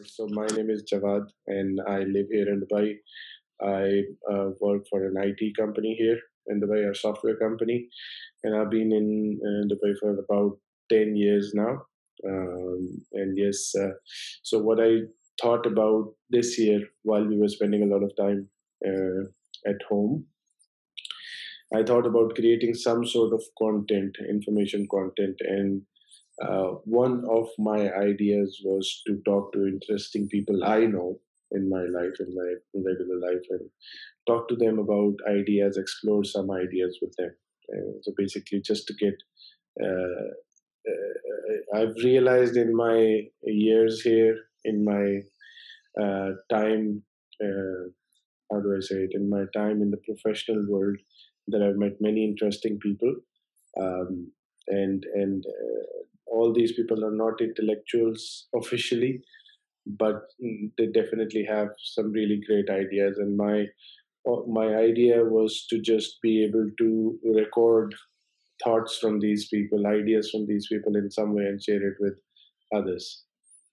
So my name is Jawad, and I live here in Dubai. I work for an IT company here in Dubai, a software company, and I've been in Dubai for about 10 years now. And yes, so what I thought about this year while we were spending a lot of time at home, I thought about creating some sort of content, information content, and one of my ideas was to talk to interesting people I know in my life, in my regular life, and talk to them about ideas, explore some ideas with them. So basically, just to get, uh, I've realized in my years here, in my time, how do I say it, in my time in the professional world, that I've met many interesting people. And all these people are not intellectuals officially, but they definitely have some really great ideas. And my idea was to just be able to record thoughts from these people, ideas from these people in some way, and share it with others.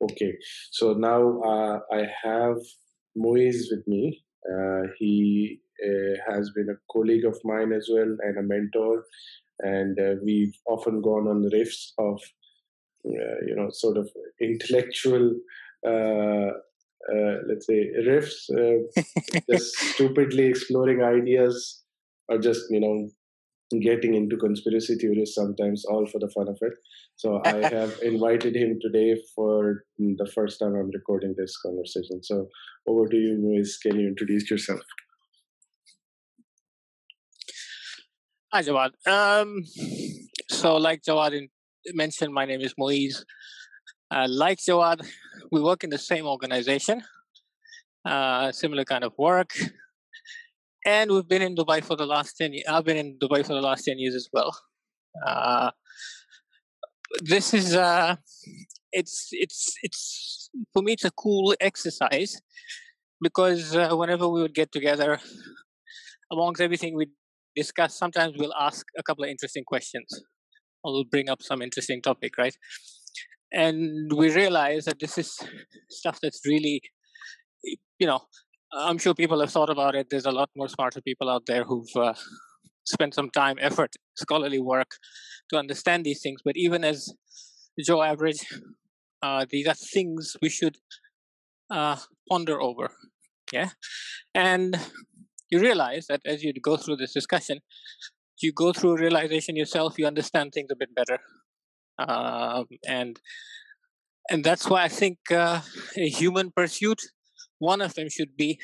Okay, so now I have Moise with me. He has been a colleague of mine as well and a mentor, and we've often gone on riffs of sort of intellectual, uh, let's say, riffs, just stupidly exploring ideas, or just getting into conspiracy theories sometimes, all for the fun of it. So I have invited him today for the first time I'm recording this conversation. So over to you, Moise. Can you introduce yourself? Hi, Jawad. So, like Jawad mentioned, my name is Moise. Like Jawad, we work in the same organization, similar kind of work, and we've been in Dubai for the last 10 years. I've been in Dubai for the last 10 years as well. Uh, this is it's for me it's a cool exercise because whenever we would get together, amongst everything we discuss, sometimes we'll ask a couple of interesting questions, or we'll bring up some interesting topic, right? And we realize that this is stuff that's really, I'm sure people have thought about it. There's a lot more smarter people out there who've spent some time, effort, scholarly work to understand these things. But even as Joe Average, these are things we should ponder over. Yeah. And you realize that as you go through this discussion, you go through realization yourself, you understand things a bit better. And that's why I think a human pursuit, one of them should be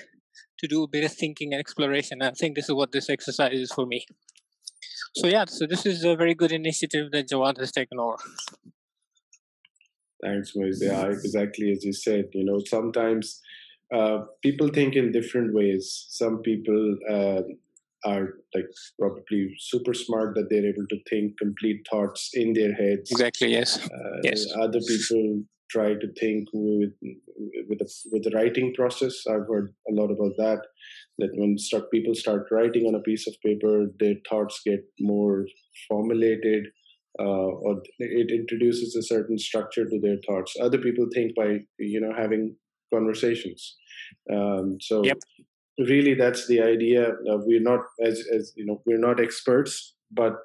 to do a bit of thinking and exploration. I think this is what this exercise is for me. So yeah, so this is a very good initiative that Jawad has taken over. Thanks, Moise. Yeah, exactly as you said. Sometimes people think in different ways. Some people are like probably super smart that they're able to think complete thoughts in their heads. Exactly. Yes. Yes. Other people try to think with the writing process. I've heard a lot about that. That when people start writing on a piece of paper, their thoughts get more formulated, or it introduces a certain structure to their thoughts. Other people think by having conversations. So Yep. really, that's the idea. We're not as we're not experts, but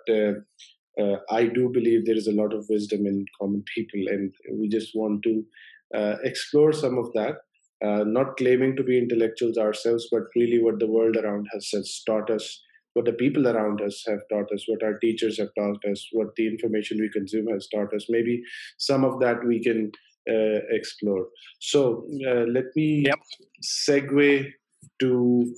I do believe there is a lot of wisdom in common people, and we just want to explore some of that. Not claiming to be intellectuals ourselves, but really what the world around us has taught us, what the people around us have taught us, what our teachers have taught us, what the information we consume has taught us. Maybe some of that we can explore. So let me segue to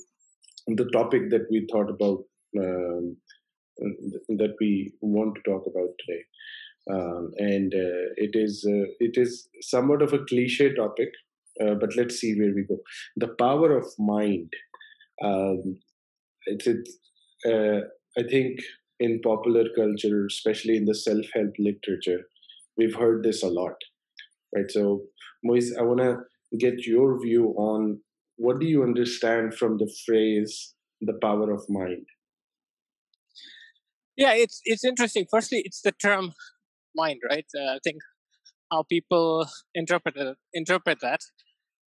the topic that we thought about, that we want to talk about today. And it is somewhat of a cliche topic, but let's see where we go. The power of mind. Um, it's I think in popular culture, especially in the self-help literature, we've heard this a lot, right? So, Moise, I want to get your view on what do you understand from the phrase "the power of mind." Yeah, it's interesting. Firstly, it's the term mind, right? I think how people interpret that.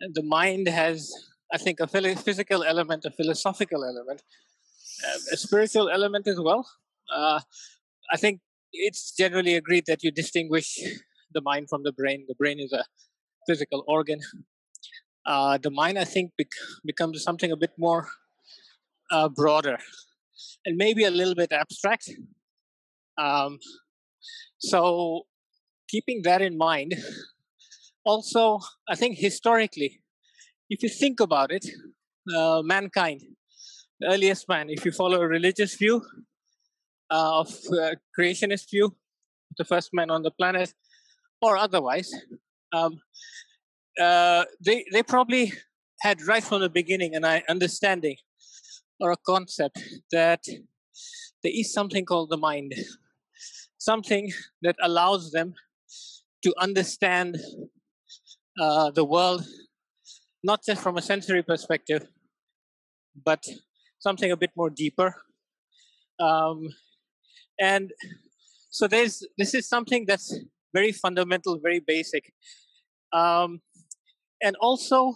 The mind has, I think, a physical element, a philosophical element, a spiritual element as well. Uh, I think it's generally agreed that you distinguish the mind from the brain. The brain is a physical organ. The mind, I think, becomes something a bit more broader and maybe a little bit abstract. Um, so, keeping that in mind, also, I think historically, if you think about it, mankind, the earliest man, if you follow a religious view of creationist view, the first man on the planet, or otherwise, um, they probably had right from the beginning an understanding or a concept that there is something called the mind, something that allows them to understand the world, not just from a sensory perspective, but something a bit more deeper. Um, and so this is something that's very fundamental, very basic. And also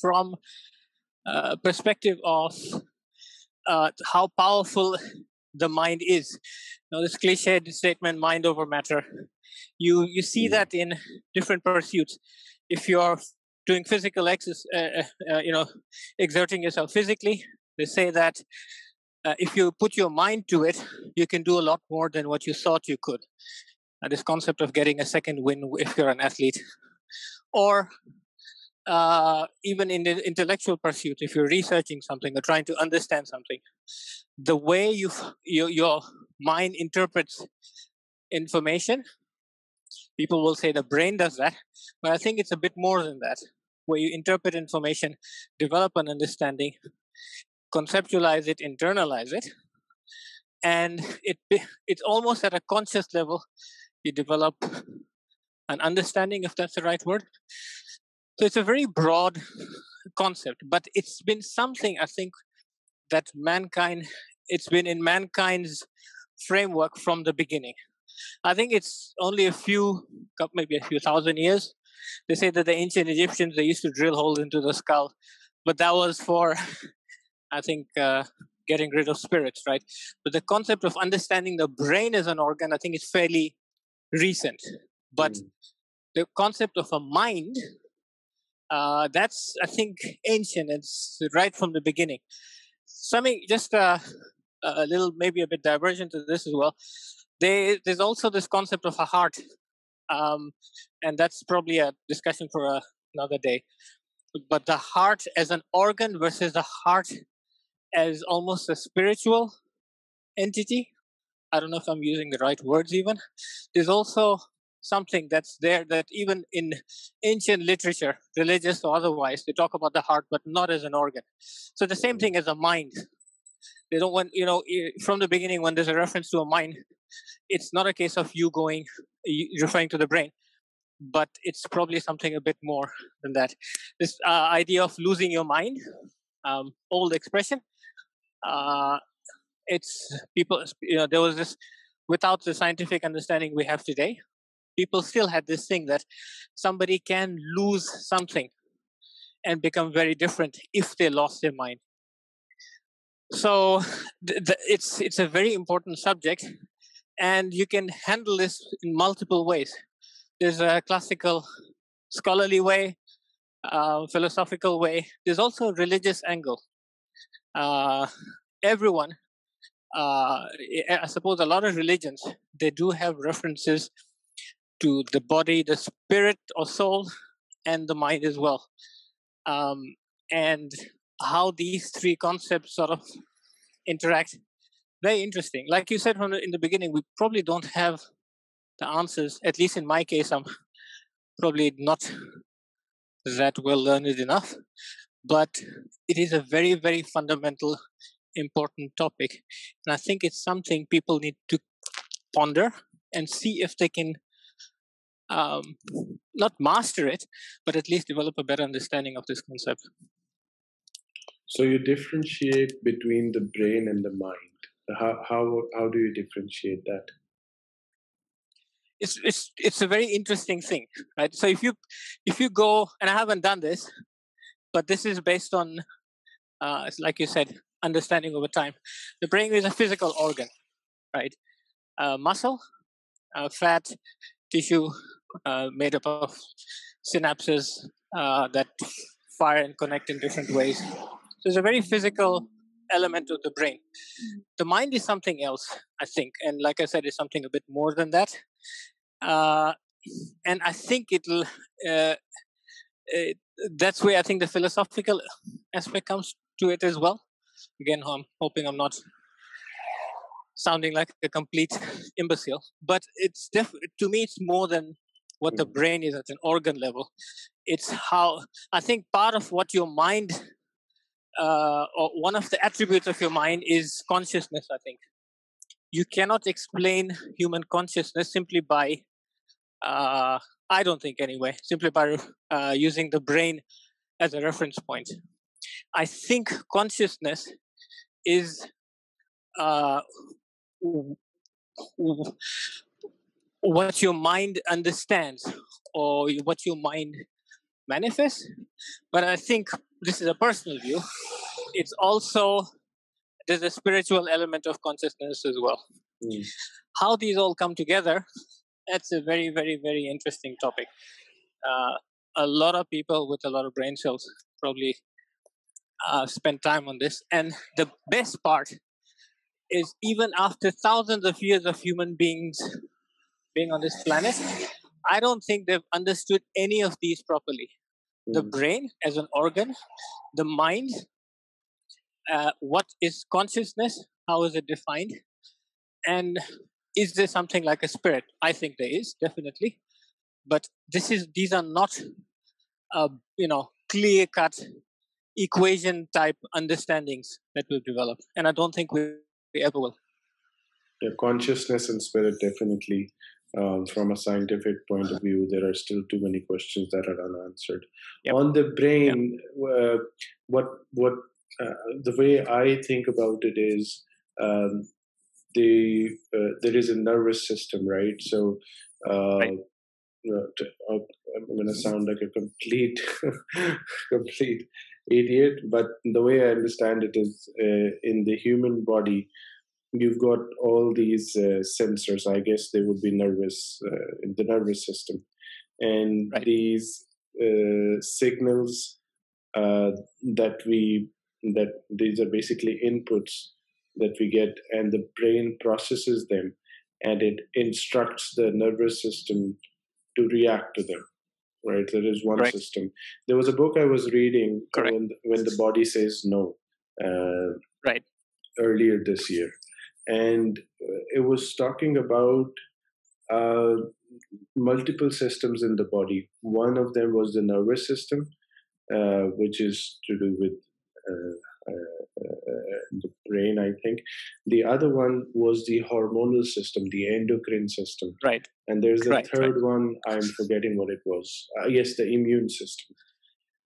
from a perspective of how powerful the mind is. Now, this cliched statement, mind over matter, you see that in different pursuits. If you're doing physical exercise, exerting yourself physically, they say that if you put your mind to it, you can do a lot more than what you thought you could. This concept of getting a second win if you're an athlete, or even in the intellectual pursuit, if you're researching something or trying to understand something, the way your mind interprets information, people will say the brain does that, but I think it's a bit more than that, where you interpret information, develop an understanding, conceptualize it, internalize it, and it's almost at a conscious level. You develop an understanding, if that's the right word. So it's a very broad concept, but it's been something, I think, that it's been in mankind's framework from the beginning. I think it's only maybe a few thousand years. They say that the ancient Egyptians, they used to drill holes into the skull, but that was for, I think, getting rid of spirits, right? But the concept of understanding the brain as an organ, I think, is fairly recent. But the concept of a mind, that's, I think, ancient. It's right from the beginning. Something just a little, maybe a bit divergent to this as well. There's also this concept of a heart, and that's probably a discussion for another day. But the heart as an organ versus the heart as almost a spiritual entity. I don't know if I'm using the right words even. There's also something that's there that even in ancient literature, religious or otherwise, they talk about the heart, but not as an organ. So the same thing as a mind. They don't want, from the beginning, when there's a reference to a mind, it's not a case of you referring to the brain, but it's probably something a bit more than that. This idea of losing your mind, old expression. It's people, there was this, without the scientific understanding we have today, people still had this thing that somebody can lose something and become very different if they lost their mind. So it's a very important subject, and you can handle this in multiple ways. There's a classical scholarly way, philosophical way. There's also a religious angle. Everyone, I suppose a lot of religions, they do have references to the body, the spirit or soul, and the mind as well. And how these three concepts sort of interact, very interesting. Like you said in the beginning, we probably don't have the answers. At least in my case, I'm probably not that well learned enough, but it is a very, very fundamental, important topic. And I think it's something people need to ponder and see if they can not master it, but at least develop a better understanding of this concept. So you differentiate between the brain and the mind. How do you differentiate that? it's a very interesting thing, right? So if you go, and I haven't done this, but this is based on like you said, understanding over time. The brain is a physical organ, right? Muscle, fat, tissue made up of synapses that fire and connect in different ways. So it's a very physical element of the brain. The mind is something else, I think, and like I said, it's something a bit more than that. And I think it'll. That's where I think the philosophical aspect comes to it as well. Again, I'm hoping I'm not sounding like a complete imbecile, but it's to me, it's more than what the brain is at an organ level. It's how I think part of what your mind, or one of the attributes of your mind, is consciousness. I think you cannot explain human consciousness simply by, I don't think anyway, simply by using the brain as a reference point. I think consciousness is what your mind understands or what your mind manifests. But I think this is a personal view. It's also, there's a spiritual element of consciousness as well. How these all come together, that's a very, very, very interesting topic. A lot of people with a lot of brain cells probably spend time on this. And the best part is, even after thousands of years of human beings being on this planet, I don't think they've understood any of these properly. The brain as an organ, the mind, what is consciousness, how is it defined, and is there something like a spirit? I think there is, definitely. But these are not clear-cut equation type understandings that we've developed, and I don't think we ever will. Yeah, consciousness and spirit, definitely. From a scientific point of view, there are still too many questions that are unanswered. Yep. On the brain, yep. The way I think about it is, there is a nervous system, right? So right. I'm going to sound like a complete idiot, but the way I understand it is, in the human body, you've got all these sensors. I guess they would be nervous in the nervous system, and right. These signals that these are basically inputs that we get, and the brain processes them, and it instructs the nervous system to react to them. Right, there is one right. system. There was a book I was reading when the body says no. Right. Earlier this year. And it was talking about multiple systems in the body. One of them was the nervous system, which is to do with the brain, I think. The other one was the hormonal system, the endocrine system. Right. And there's a third one, I'm forgetting what it was. Yes, the immune system.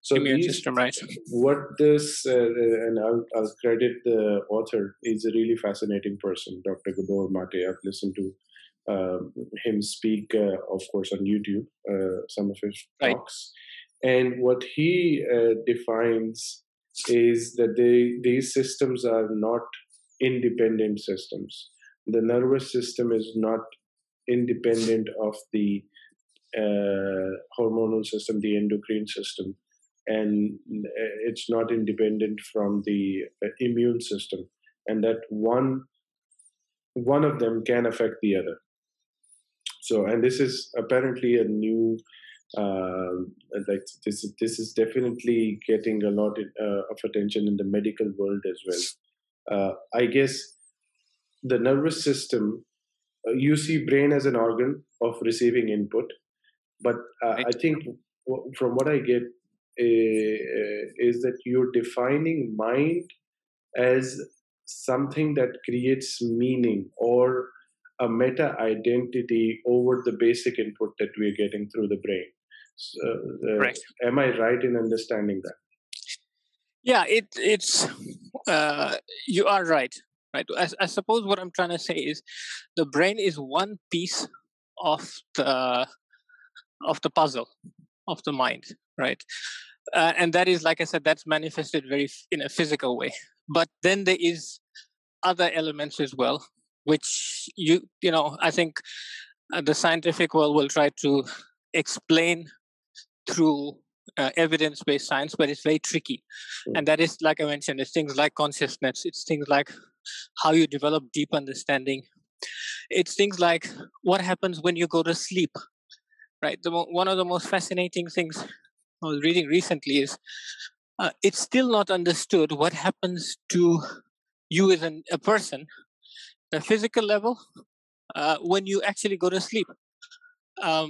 So immune system, right? What this, and I'll credit the author. He's a really fascinating person, Dr. Gabor Mate. I've listened to him speak, of course, on YouTube, some of his talks. And what he defines is that these systems are not independent systems. The nervous system is not independent of the hormonal system, the endocrine system. And it's not independent from the immune system, and that one of them can affect the other. So, and this is apparently a new, this is definitely getting a lot of attention in the medical world as well. I guess the nervous system, you see brain as an organ of receiving input, but I think from what I get, is that you're defining mind as something that creates meaning or a meta identity over the basic input that we're getting through the brain. So, am I right in understanding that? Yeah, it's you are right. Right. I suppose what I'm trying to say is the brain is one piece of the puzzle of the mind, right? And that is, like I said, that's manifested in a physical way. But then there is other elements as well, which I think the scientific world will try to explain through evidence-based science, but it's very tricky. And that is, like I mentioned, it's things like consciousness, it's things like how you develop deep understanding, it's things like what happens when you go to sleep, right? One of the most fascinating things I was reading recently is it's still not understood what happens to you as a person, the physical level, when you actually go to sleep.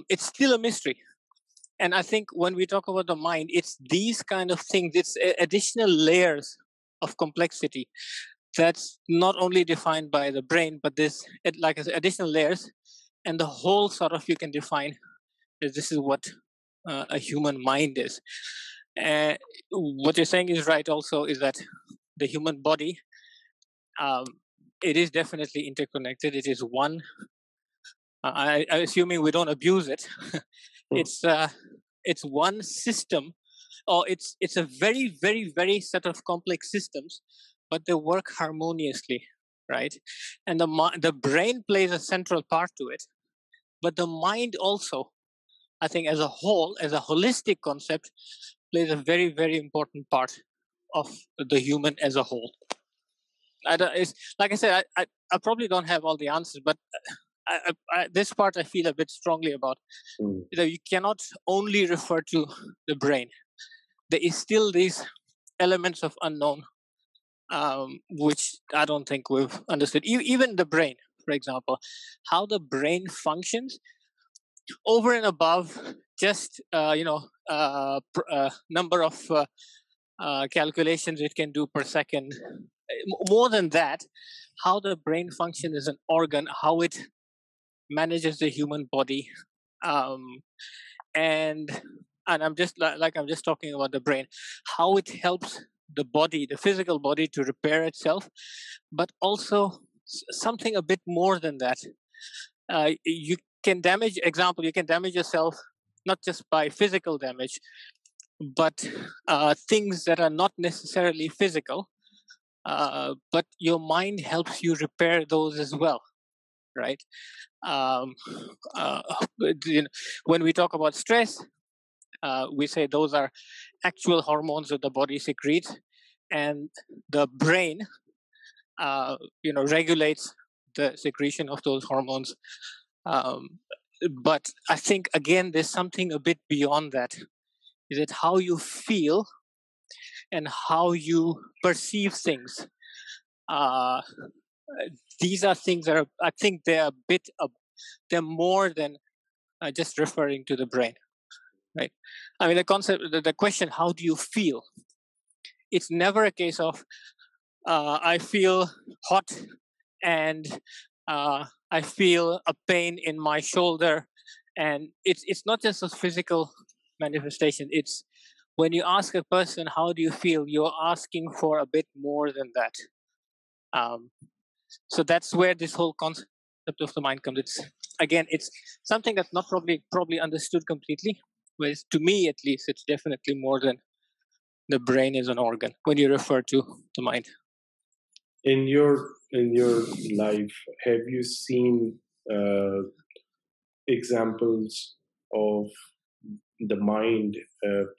It's still a mystery. And I think when we talk about the mind, it's these kind of things, it's additional layers of complexity that's not only defined by the brain, but this, like I said, additional layers. And the whole sort of you can define as this is what a human mind is. What you're saying is right also, is that the human body, it is definitely interconnected. It is one. I assuming we don't abuse it. It's one system, or it's a very, very, very set of complex systems, but they work harmoniously, right? And the brain plays a central part to it, but the mind also, I think, as a whole, as a holistic concept, plays a very, very important part of the human as a whole. It's, like I said, I probably don't have all the answers, but this part I feel a bit strongly about. You cannot only refer to the brain. There is still these elements of unknown, which I don't think we've understood. Even the brain, for example, how the brain functions over and above just number of calculations it can do per second. More than that, how the brain functions as an organ, how it manages the human body, and I'm just I'm just talking about the brain, how it helps the body, the physical body, to repair itself, but also something a bit more than that. You can damage yourself not just by physical damage, but things that are not necessarily physical, but your mind helps you repair those as well, right? um, uh, when we talk about stress, we say those are actual hormones that the body secretes, and the brain regulates the secretion of those hormones. But I think, again, there's something a bit beyond that. Is it how you feel and how you perceive things? These are things that I think they're a bit they're more than just referring to the brain, right? I mean, the concept, the question, how do you feel? It's never a case of I feel hot and I feel a pain in my shoulder, and it's not just a physical manifestation. It's when you ask a person how do you feel, you're asking for a bit more than that. So that's where this whole concept of the mind comes. It's something that's not probably understood completely. Whereas to me, at least, it's definitely more than the brain is an organ when you refer to the mind. In your life, have you seen examples of the mind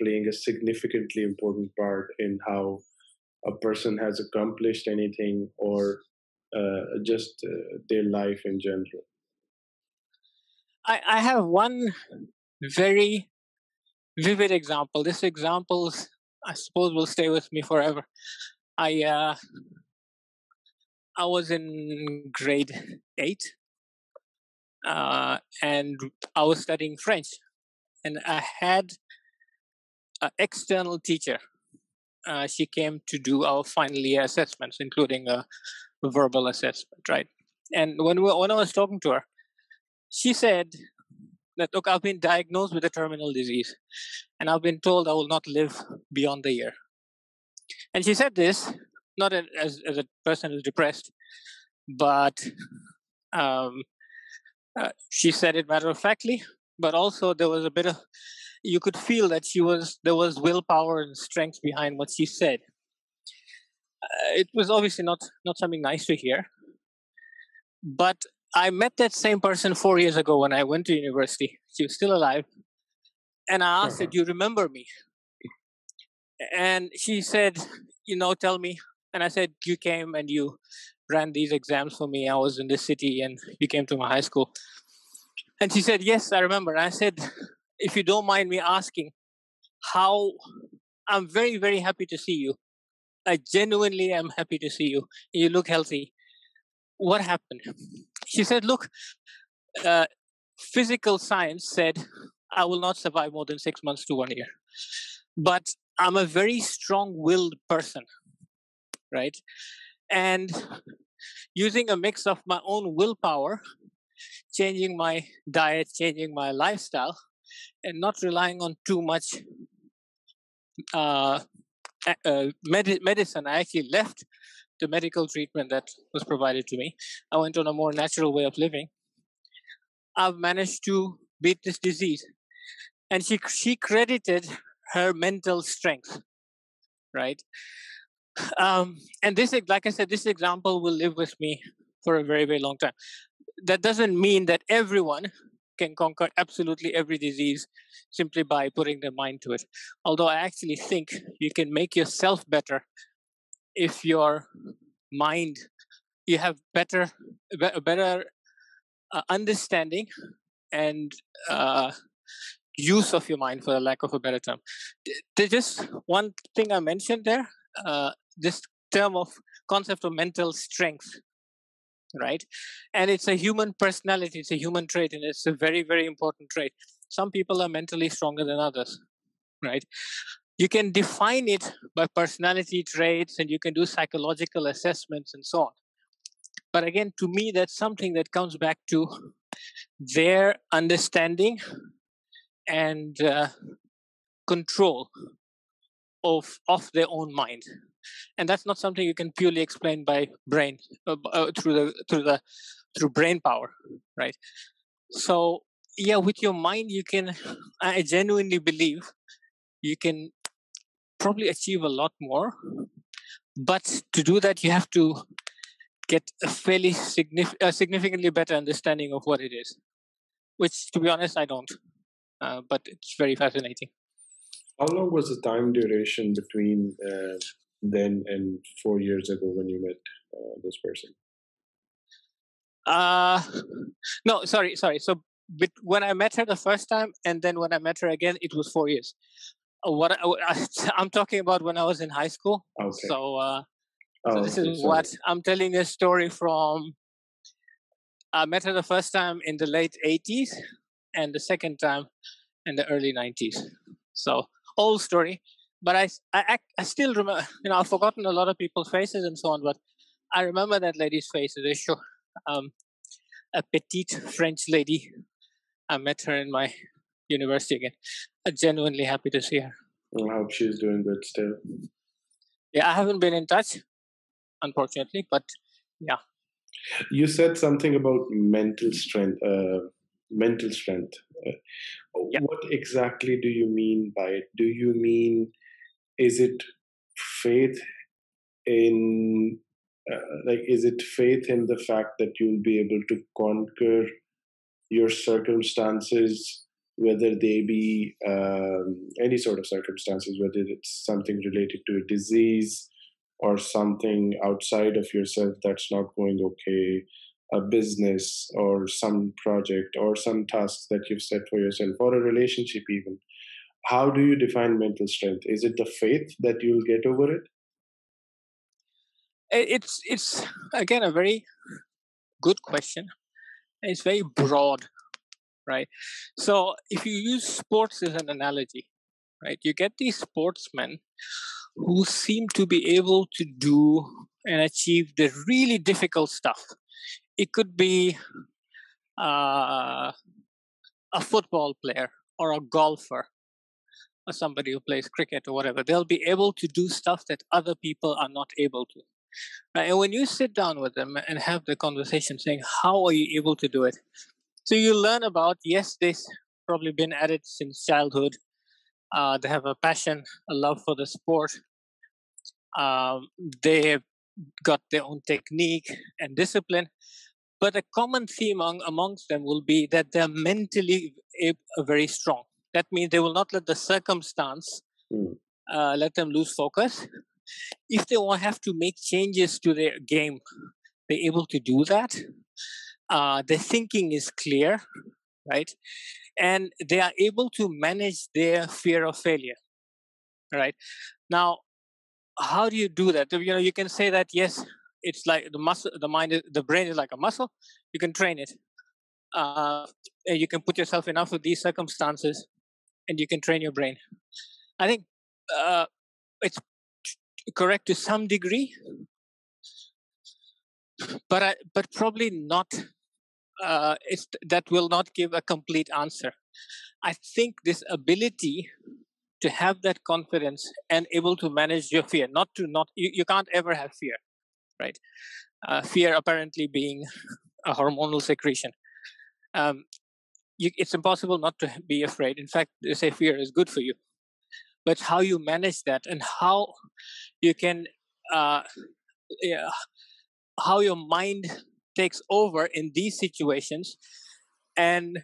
playing a significantly important part in how a person has accomplished anything, or just their life in general? I have one very vivid example. This example, I suppose, will stay with me forever. I was in grade 8, and I was studying French, and I had an external teacher. She came to do our final year assessments, including a verbal assessment, right? And when I was talking to her, she said that, look, I've been diagnosed with a terminal disease, and I've been told I will not live beyond the year. And she said this not as a person who's depressed, but She said it matter of factly, but also there was a bit of, you could feel that there was willpower and strength behind what she said. It was obviously not something nice to hear, but I met that same person 4 years ago when I went to university. She was still alive, and I asked her, "Do you remember me?" And she said, "Tell me." And I said, "You came and you ran these exams for me. I was in the city, and you came to my high school." And she said, "Yes, I remember." And I said, "If you don't mind me asking, how? I'm very, very happy to see you. I genuinely am happy to see you. You look healthy. What happened?" She said, "Look, uh, physical science said I will not survive more than 6 months to 1 year. But I'm a very strong willed person, right? And using a mix of my own willpower, changing my diet, changing my lifestyle, and not relying on too much uh, medicine. I actually left the medical treatment that was provided to me. I went on a more natural way of living. I've managed to beat this disease." And she credited her mental strength, right? And this, like I said, this example will live with me for a very, very long time. That doesn't mean that everyone can conquer absolutely every disease simply by putting their mind to it. Although I actually think you can make yourself better if your mind, you have a better understanding and use of your mind, for the lack of a better term. There's just one thing I mentioned there, this term of concept of mental strength, right? And it's a human personality, it's a human trait, and it's a very, very important trait. Some people are mentally stronger than others, right? You can define it by personality traits and you can do psychological assessments and so on. But again, to me, that's something that comes back to their understanding and control of their own mind, and that's not something you can purely explain by brain through brain power, right? So yeah, with your mind, you can. I genuinely believe you can probably achieve a lot more, but to do that, you have to get a significantly better understanding of what it is, which, to be honest, I don't. But it's very fascinating. How long was the time duration between then and 4 years ago when you met this person? No, sorry. So when I met her the first time, and then when I met her again, it was 4 years. I'm talking about when I was in high school. Okay. So this is what I'm telling a story from. I met her the first time in the late 80s, and the second time in the early 90s. So old story, but I still remember. I've forgotten a lot of people's faces and so on, but I remember that lady's face. They show a petite French lady. I met her in my university again. I'm genuinely happy to see her. I hope she's doing good still. Yeah, I haven't been in touch, unfortunately, but yeah. You said something about mental strength. Mental strength. Yeah. What exactly do you mean by it? Do you mean, is it faith in, is it faith in the fact that you'll be able to conquer your circumstances, whether they be any sort of circumstances, whether it's something related to a disease or something outside of yourself that's not going okay, a business or some project or some tasks that you've set for yourself, or a relationship even? How do you define mental strength? Is it the faith that you'll get over it? It's again a very good question. It's very broad, right? So if you use sports as an analogy, right, you get these sportsmen who seem to be able to do and achieve the really difficult stuff. It could be a football player or a golfer or somebody who plays cricket or whatever. They'll be able to do stuff that other people are not able to. Right? And when you sit down with them and have the conversation saying, how are you able to do it? So you learn about, yes, they've probably been at it since childhood. They have a passion, a love for the sport. Um, they've got their own technique and discipline. But a common theme amongst them will be that they're mentally very strong. That means they will not let the circumstance Mm. let them lose focus. If they will have to make changes to their game, they're able to do that. Their thinking is clear, right? And they are able to manage their fear of failure, right? Now, how do you do that? You can say that, yes, it's like the muscle, the brain is like a muscle. You can train it. You can put yourself enough of these circumstances, and you can train your brain. I think it's correct to some degree, but probably not. That will not give a complete answer. I think this ability to have that confidence and able to manage your fear, you can't ever have fear, right? Fear apparently being a hormonal secretion. It's impossible not to be afraid. In fact, they say fear is good for you. But how you manage that and how you can, yeah, how your mind takes over in these situations and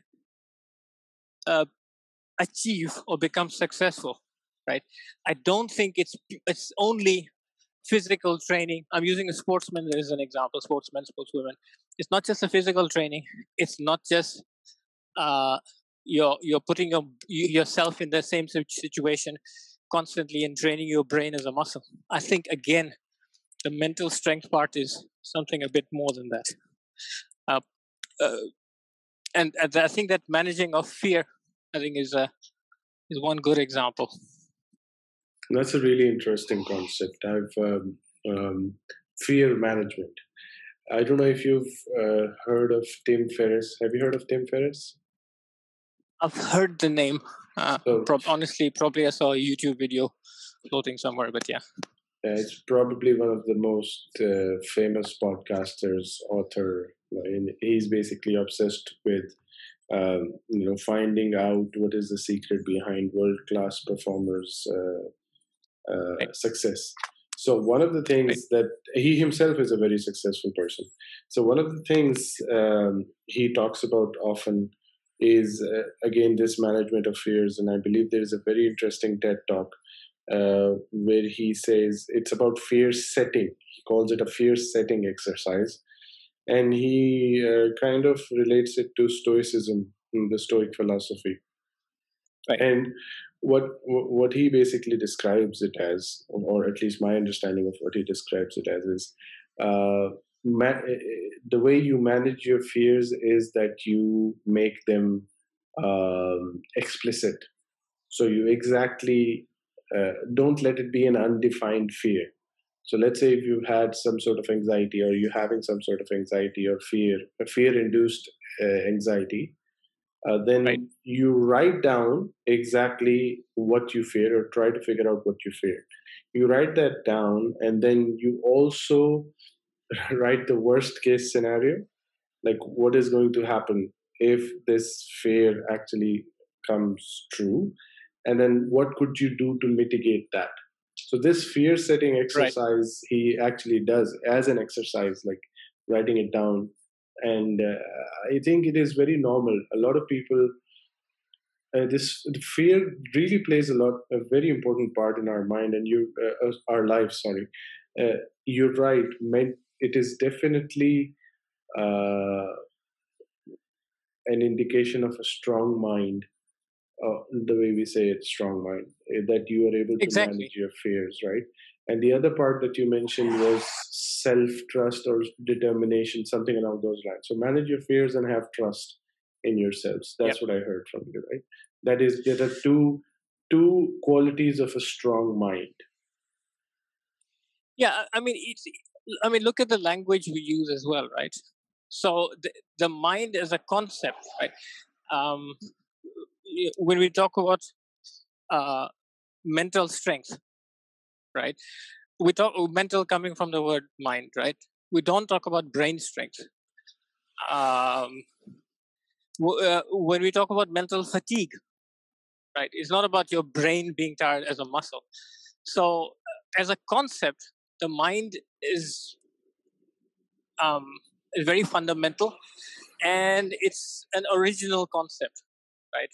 achieve or become successful, right? I don't think it's only physical training. I'm using a sportsman as an example, sportsmen, sportswomen. It's not just a physical training. It's not just uh, you're putting yourself in the same situation constantly and training your brain as a muscle. I think again, the mental strength part is something a bit more than that. Uh, uh, and I think that managing of fear, I think, is one good example. That's a really interesting concept. Fear management. I don't know if you've heard of Tim Ferriss. Have you heard of Tim Ferriss? I've heard the name. So Honestly, probably I saw a YouTube video floating somewhere, but yeah. it's probably one of the most famous podcasters, author. He's basically obsessed with finding out what is the secret behind world-class performers' Right. success. So one of the things that he himself is a very successful person. So one of the things he talks about often is again this management of fears, and I believe there is a very interesting TED talk where he says it's about fear setting. He calls it a fear setting exercise, and he kind of relates it to Stoicism, the Stoic philosophy. Right. And what he basically describes it as, or at least my understanding of what he describes it as, is the way you manage your fears is that you make them explicit. So you exactly don't let it be an undefined fear. So let's say if you've had some sort of anxiety, or you're having some sort of anxiety or fear, a fear-induced anxiety, Right. then you write down exactly what you fear, or try to figure out what you fear. You write that down, and then you also write the worst case scenario, like what is going to happen if this fear actually comes true, and then what could you do to mitigate that. So this fear setting Right. exercise he actually does as an exercise, like writing it down. And I think it is very normal. A lot of people, this fear really plays a very important part in our mind and our lives. Sorry, you're right. It is definitely uh, an indication of a strong mind. The way we say it, strong mind, that you are able to manage Exactly. your fears, right? And the other part that you mentioned was self trust or determination, something along those lines. So manage your fears and have trust in yourselves. Yep. That's what I heard from you, right? That is, there are two qualities of a strong mind. Yeah. I mean, look at the language we use as well, right? So the mind as a concept, right? Um, when we talk about uh, mental strength, right? We talk mental coming from the word mind, right? We don't talk about brain strength. Um, when we talk about mental fatigue, right, it's not about your brain being tired as a muscle. So, as a concept, the mind um, is very fundamental, and it's an original concept, right?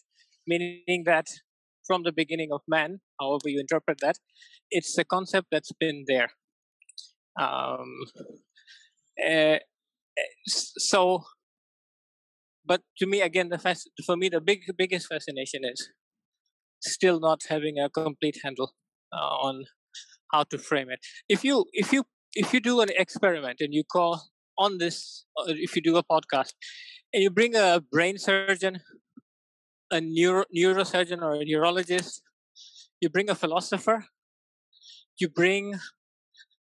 Meaning that from the beginning of man, however you interpret that, it's a concept that's been there. Um, uh, so, but to me, again, for me, the biggest fascination is still not having a complete handle on how to frame it. If you do an experiment and you call on this, if you do a podcast and you bring a brain surgeon, a neurosurgeon, or a neurologist, you bring a philosopher, you bring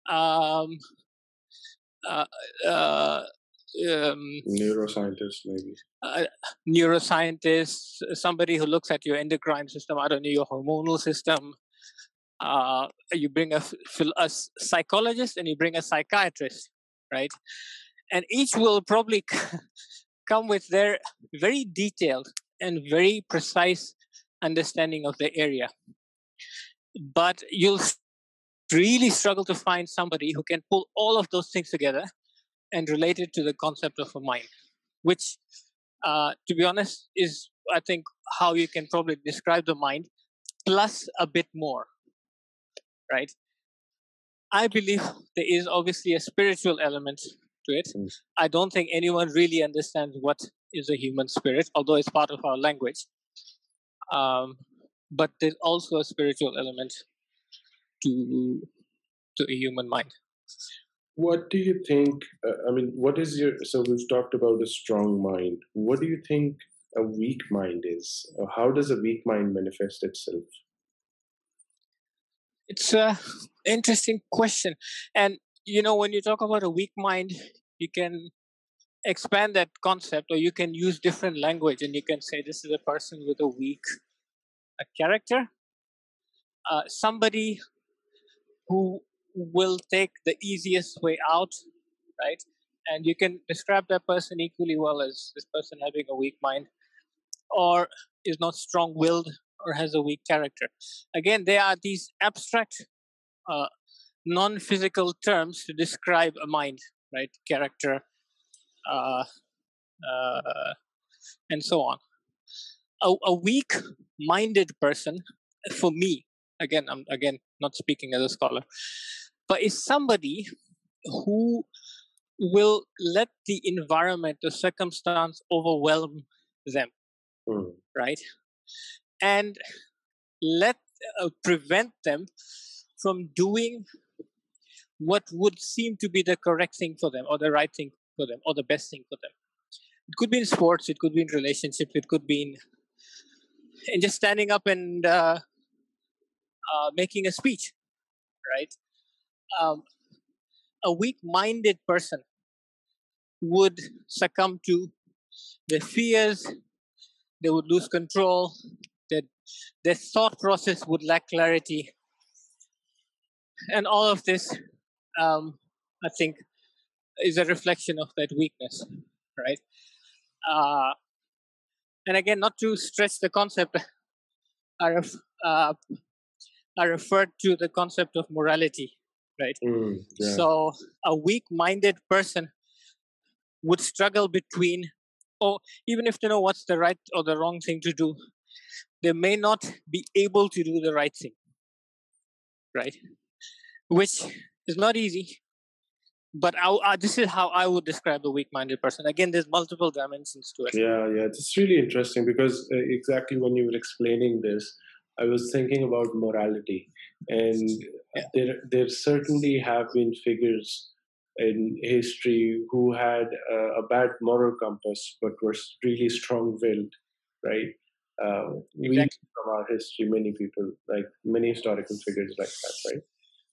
um, uh, uh, Neuroscientist, maybe. Neuroscientist, somebody who looks at your endocrine system, I don't know, your hormonal system. You bring a psychologist and you bring a psychiatrist, right? And each will probably come with their very detailed and very precise understanding of the area. But you'll really struggle to find somebody who can pull all of those things together and relate it to the concept of a mind, which, to be honest, is, I think, how you can probably describe the mind, plus a bit more, right? I believe there is obviously a spiritual element to it. I don't think anyone really understands what is a human spirit, although it's part of our language. But there's also a spiritual element to a human mind. What do you think? What is your? So we've talked about a strong mind. What do you think a weak mind is? Or how does a weak mind manifest itself? It's a interesting question, and when you talk about a weak mind, you can expand that concept, or you can use different language, and you can say this is a person with a weak character, somebody who will take the easiest way out, right? And you can describe that person equally well as this person having a weak mind, or is not strong-willed, or has a weak character. Again, there are these abstract, non-physical terms to describe a mind, right? Character, uh, and so on. A weak-minded person, for me, I'm not speaking as a scholar, but is somebody who will let the environment, the circumstance overwhelm them, right? And let prevent them from doing what would seem to be the correct thing for them, or the right thing for them, or the best thing for them. It could be in sports, it could be in relationships, it could be in just standing up and making a speech, right? A weak-minded person would succumb to their fears, they would lose control, their thought process would lack clarity. And all of this, I think, is a reflection of that weakness, right? And again, not to stretch the concept, I referred to the concept of morality, right? Yeah. So a weak-minded person would struggle between, or even if they know what's the right or the wrong thing to do, they may not be able to do the right thing, right? Which is not easy. But this is how I would describe a weak-minded person. Again, there's multiple dimensions to it. Yeah, it's really interesting because exactly when you were explaining this, I was thinking about morality, and there certainly have been figures in history who had a bad moral compass but were really strong-willed, right? We know from our history many people, like many historical figures like that, right?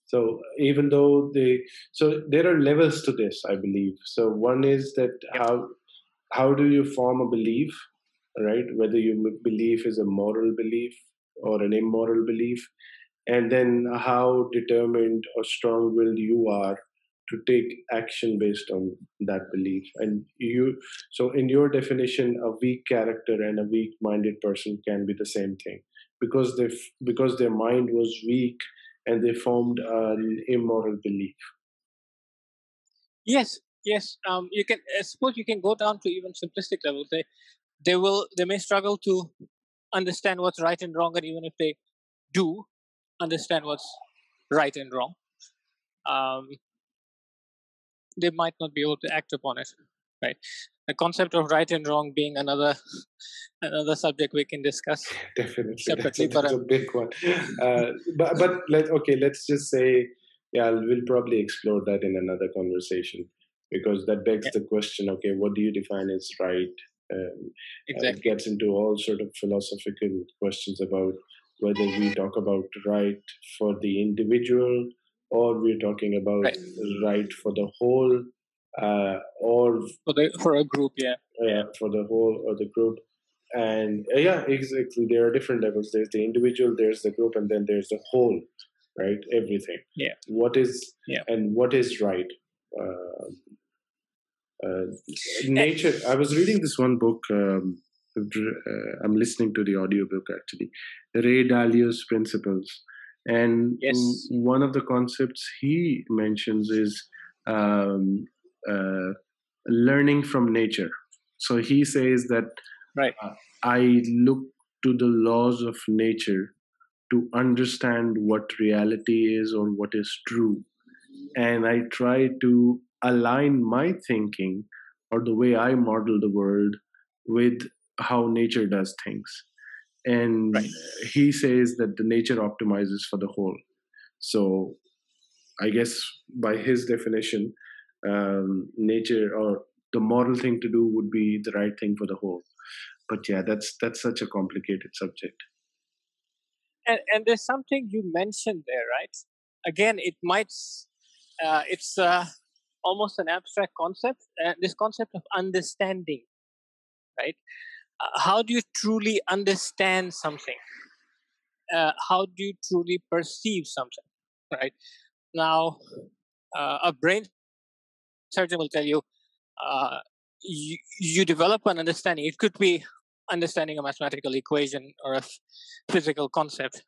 So even though there are levels to this, I believe. So one is that how do you form a belief, right? Whether your belief is a moral belief or an immoral belief, and then how determined or strong-willed you are to take action based on that belief. And so in your definition, a weak character and a weak minded person can be the same thing, because because their mind was weak and they formed an immoral belief. Yes, yes. You can, I suppose you can go down to even simplistic levels. They may struggle to understand what's right and wrong, and even if they do understand what's right and wrong, um, they might not be able to act upon it. Right. The concept of right and wrong being another subject we can discuss Definitely, separately. that's a big one. But let's just say, yeah, we'll probably explore that in another conversation, because that begs yeah, the question. Okay, what do you define as right? It exactly. gets into all sort of philosophical questions about whether we talk about right for the individual, or we're talking about Right. right for the whole, or For a group, yeah. for the whole or the group. And yeah, exactly, there are different levels. There's the individual, there's the group, and then there's the whole, right? Everything. Yeah. What is Yeah. and what is right? uh, uh, Eh, Nature. I was reading this one book. I'm listening to the audiobook actually, Ray Dalio's Principles. And yes. one of the concepts he mentions is um, uh, learning from nature. So he says that Right. I look to the laws of nature to understand what reality is or what is true. And I try to align my thinking or the way I model the world with how nature does things. And Right. he says that the nature optimizes for the whole. So I guess by his definition, nature or the moral thing to do would be the right thing for the whole. But yeah, that's such a complicated subject. And there's something you mentioned there, right? Again, it's almost an abstract concept. This concept of understanding, right? How do you truly understand something? How do you truly perceive something, right? Now, a brain surgeon will tell you, you develop an understanding. It could be understanding a mathematical equation or a physical concept.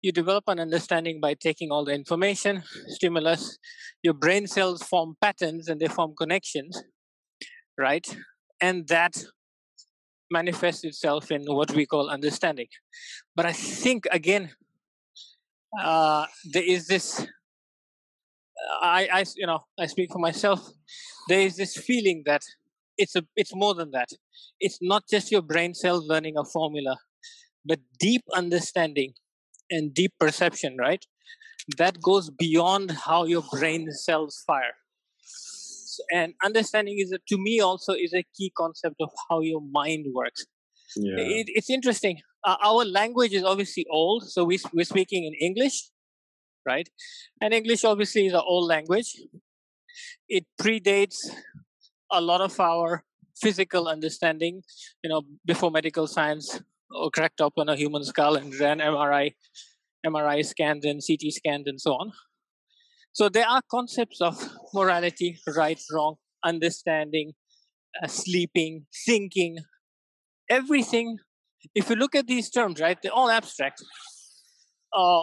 You develop an understanding by taking all the information, stimulus. Your brain cells form patterns and they form connections, right? And that manifests itself in what we call understanding. But I think again, there is this. I speak for myself. There is this feeling that it's more than that. It's not just your brain cells learning a formula, but deep understanding and deep perception, right? That goes beyond how your brain cells fire. And understanding to me also is a key concept of how your mind works. Yeah. It's interesting. Our language is obviously old, so we're speaking in English, right? And English obviously is an old language. It predates a lot of our physical understanding, before medical science cracked open a human skull and ran MRI scans and CT scans and so on. So there are concepts of morality, right, wrong, understanding, sleeping, thinking, everything. If you look at these terms, right, they're all abstract, uh,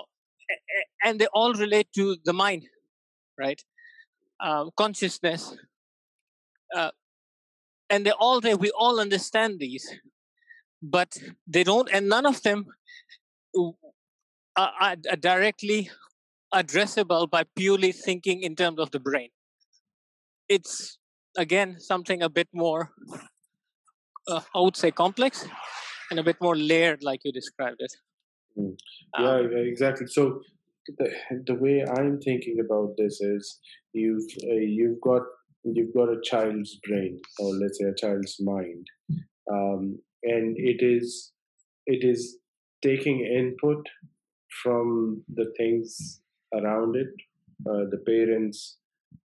and they all relate to the mind, right? Consciousness, uh, and they're all there. We all understand these, but they don't, and none of them are directly addressable by purely thinking in terms of the brain. It's again something a bit more, I would say, complex and a bit more layered, like you described it. Yeah, Um, exactly. So the way I'm thinking about this is you've got a child's brain, or let's say a child's mind, and it is taking input from the things around it, the parents,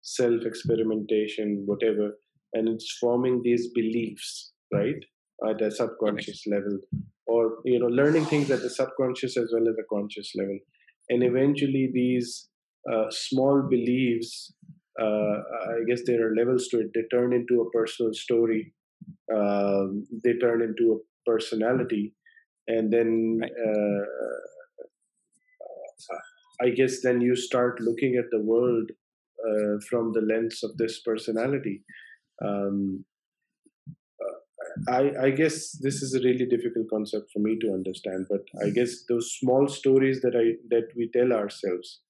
self experimentation, whatever, and it's forming these beliefs, right, at a correct. subconscious level, or learning things at the subconscious as well as the conscious level, and eventually these small beliefs I guess there are levels to it. They turn into a personal story. They turn into a personality, and then Right. I guess then you start looking at the world from the lens of this personality. Um, I guess this is a really difficult concept for me to understand, but I guess those small stories that we tell ourselves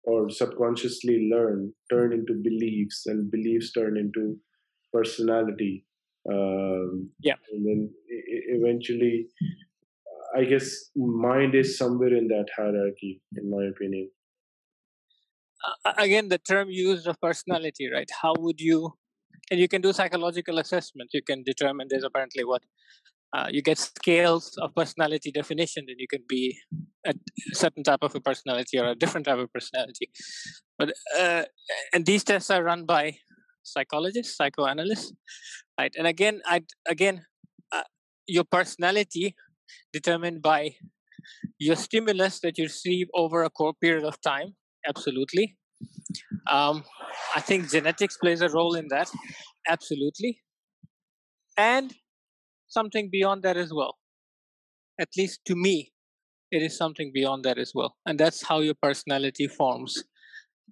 or subconsciously learn turn into beliefs, and beliefs turn into personality, Yeah. and then eventually, I guess mind is somewhere in that hierarchy, in my opinion. Again, the term used of personality, right? How would you? And you can do psychological assessment. You can determine there's apparently what you get scales of personality definition, and you can be a certain type of a personality or a different type of personality. But and these tests are run by psychologists, psychoanalysts, right? And again, uh, your personality determined by your stimulus that you receive over a core period of time. Absolutely. I think genetics plays a role in that. Absolutely. And something beyond that as well. At least to me, it is something beyond that as well. And that's how your personality forms.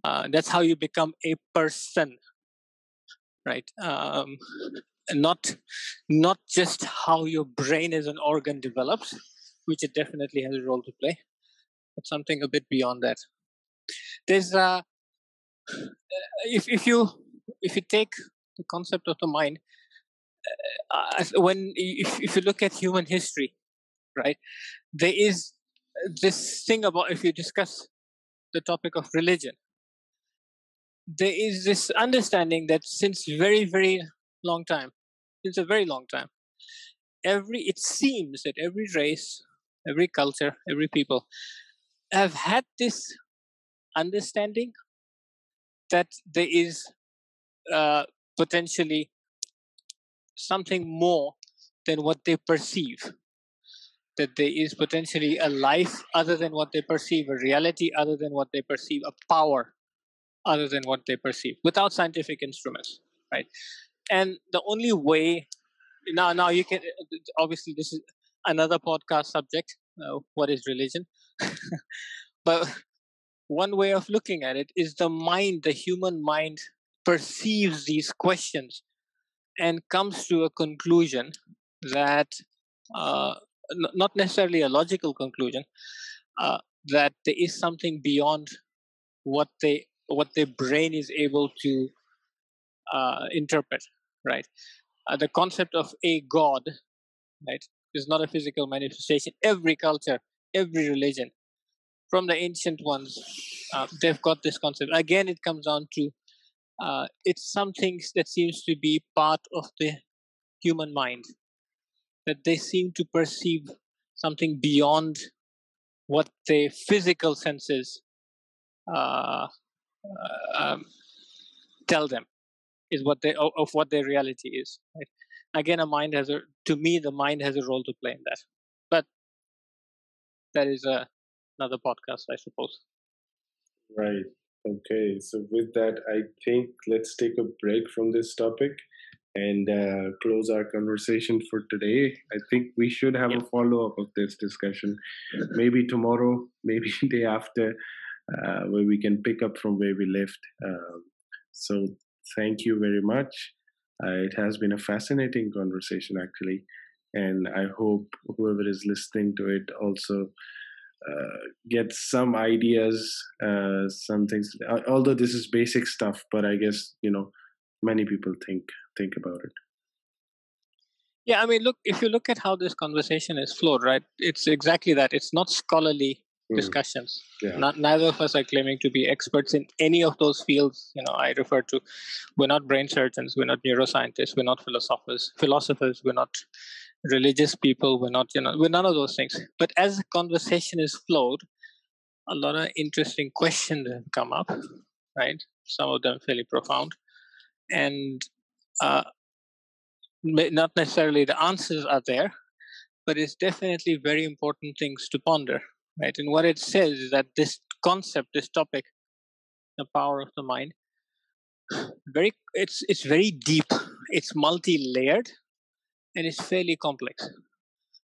That's how you become a person, right? Not not just how your brain as an organ develops, which it definitely has a role to play, but something a bit beyond that. There's if you take the concept of the mind, if you look at human history, right, there is this thing about, if you discuss the topic of religion, there is this understanding that since very long time, since a very long time, it seems that every race, every culture, every people have had this understanding that there is uh, potentially something more than what they perceive, that there is potentially a life other than what they perceive, a reality other than what they perceive, a power other than what they perceive, without scientific instruments, right? And the only way now you can, obviously this is another podcast subject, what is religion? But one way of looking at it is the human mind perceives these questions and comes to a conclusion that uh, not necessarily a logical conclusion, uh, that there is something beyond what their brain is able to interpret, right? The concept of a god, right, is not a physical manifestation. Every culture, every religion, from the ancient ones, they've got this concept. Again, it comes down to it's something that seems to be part of the human mind, that they seem to perceive something beyond what the physical senses uh, um, tell them is what they of what their reality is. Right? Again, to me, the mind has a role to play in that. But that is another podcast, I suppose. Right. Okay. So with that, I think let's take a break from this topic and close our conversation for today. I think we should have Yep. a follow up of this discussion, maybe tomorrow, maybe day after, where we can pick up from where we left. So thank you very much. It has been a fascinating conversation, actually, and I hope whoever is listening to it also get some ideas, some things. Although this is basic stuff, but I guess many people think about it. Yeah, I mean, look, if you look at how this conversation is flowed, right, it's exactly that. It's not scholarly discussions. Yeah. Neither of us are claiming to be experts in any of those fields. I refer to. We're not brain surgeons. We're not neuroscientists. We're not philosophers. We're not religious people. We're not. We're none of those things. But as the conversation is flowed, a lot of interesting questions have come up. Right. Some of them fairly profound, and uh, not necessarily the answers are there, but it's definitely very important things to ponder, right? And what it says is that this concept, this topic, the power of the mind, it's very deep. It's multi-layered and it's fairly complex.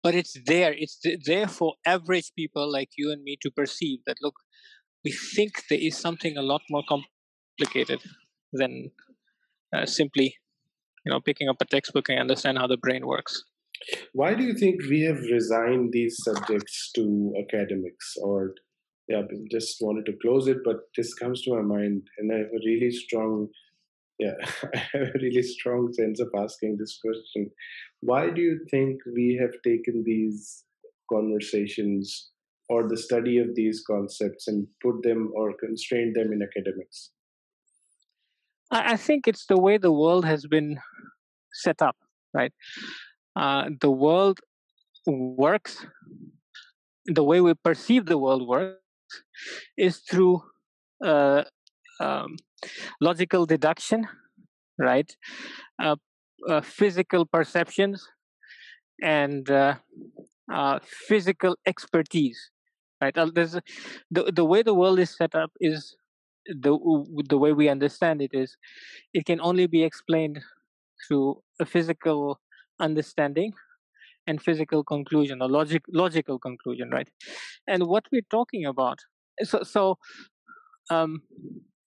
But it's there. It's there for average people like you and me to perceive that. Look, we think there is something a lot more complicated than simply, picking up a textbook and understand how the brain works. Why do you think we have resigned these subjects to academics? Or, yeah, just wanted to close it, but this comes to my mind, and I have a really strong, yeah, I have a really strong sense of asking this question. Why do you think we have taken these conversations or the study of these concepts and put them or constrained them in academics? I think it's the way the world has been set up, right? The world works, the way we perceive the world works is through uh, um, logical deduction, right? Uh, Physical perceptions and physical expertise, right? The way the world is set up is the way we understand it is it can only be explained through a physical understanding and physical conclusion or logical conclusion, right? And what we're talking about, so um,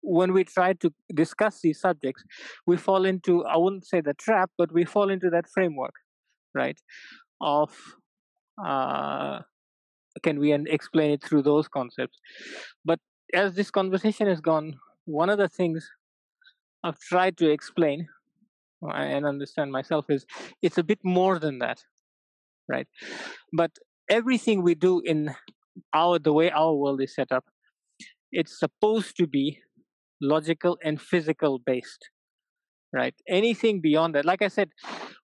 when we try to discuss these subjects, we fall into, I wouldn't say the trap, but we fall into that framework, right? Of uh, can we explain it through those concepts? But as this conversation has gone, one of the things I've tried to explain and understand myself is it's a bit more than that, right? But everything we do in the way our world is set up, it's supposed to be logical and physical based, right? Anything beyond that, like I said,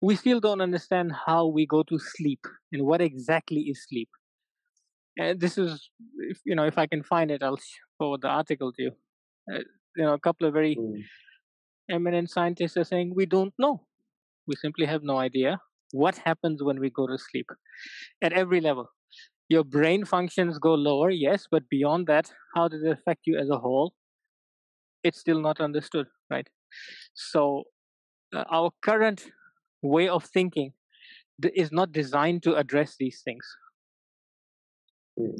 we still don't understand how we go to sleep and what exactly is sleep. And this is, if I can find it, I'll forward the article to you. uh, a couple of very Mm. eminent scientists are saying we don't know. We simply have no idea what happens when we go to sleep at every level. Your brain functions go lower, yes, but beyond that, how does it affect you as a whole? It's still not understood, right? So, our current way of thinking is not designed to address these things.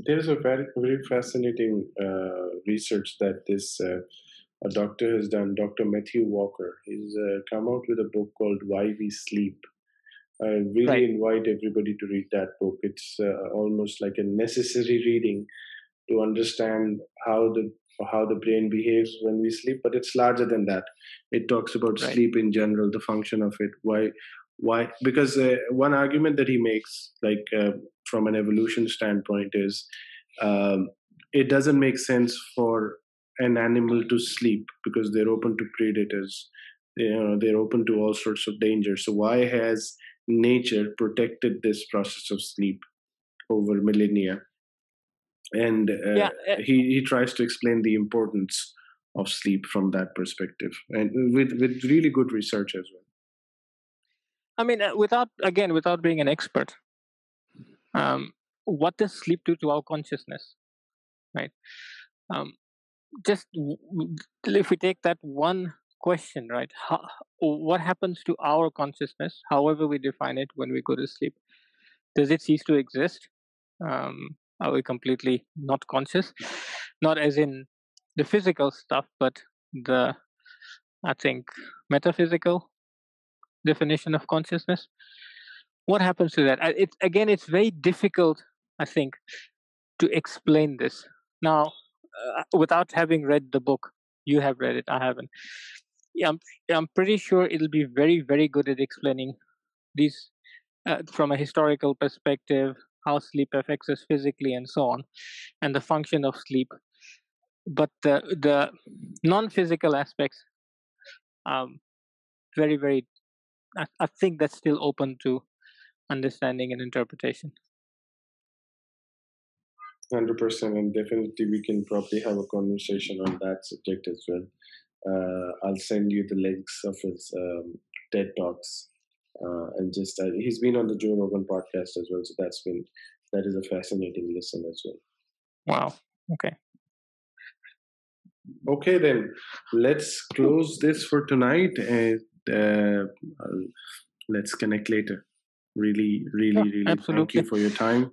There is a very, very fascinating research that this a doctor has done, Dr. Matthew Walker. He's come out with a book called Why We Sleep. I really Right, invite everybody to read that book. It's almost like a necessary reading to understand how the brain behaves when we sleep. But it's larger than that. It talks about right. sleep in general, the function of it, why because one argument that he makes, like from an evolution standpoint, is um, it doesn't make sense for an animal to sleep because they're open to predators. They're open to all sorts of danger. So why has nature protected this process of sleep over millennia? And Yeah, he tries to explain the importance of sleep from that perspective, and with really good research as well. I mean, without being an expert, um, what does sleep do to our consciousness, right? Um, just if we take that one question, right? What happens to our consciousness, however we define it, when we go to sleep? Does it cease to exist? Are we completely not conscious? Not as in the physical stuff, but the, I think, metaphysical definition of consciousness. What happens to that? It's very difficult, I think, to explain this. Now, without having read the book, you have read it, I haven't. Yeah, I'm pretty sure it'll be very, very good at explaining these from a historical perspective, how sleep affects us physically, and so on, and the function of sleep. But the non-physical aspects, um, very, very, I think that's still open to understanding and interpretation. 100%, and definitely we can probably have a conversation on that subject as well. I'll send you the links of his TED talks, and just he's been on the Joe Rogan podcast as well, so that is a fascinating listen as well. Wow. Okay. Okay, then let's close this for tonight, and let's connect later. Really, Yeah, really, really thank you absolutely. for your time.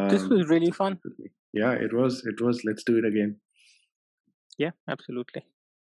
This was really fun. Yeah, it was. It was. Let's do it again. Yeah, absolutely.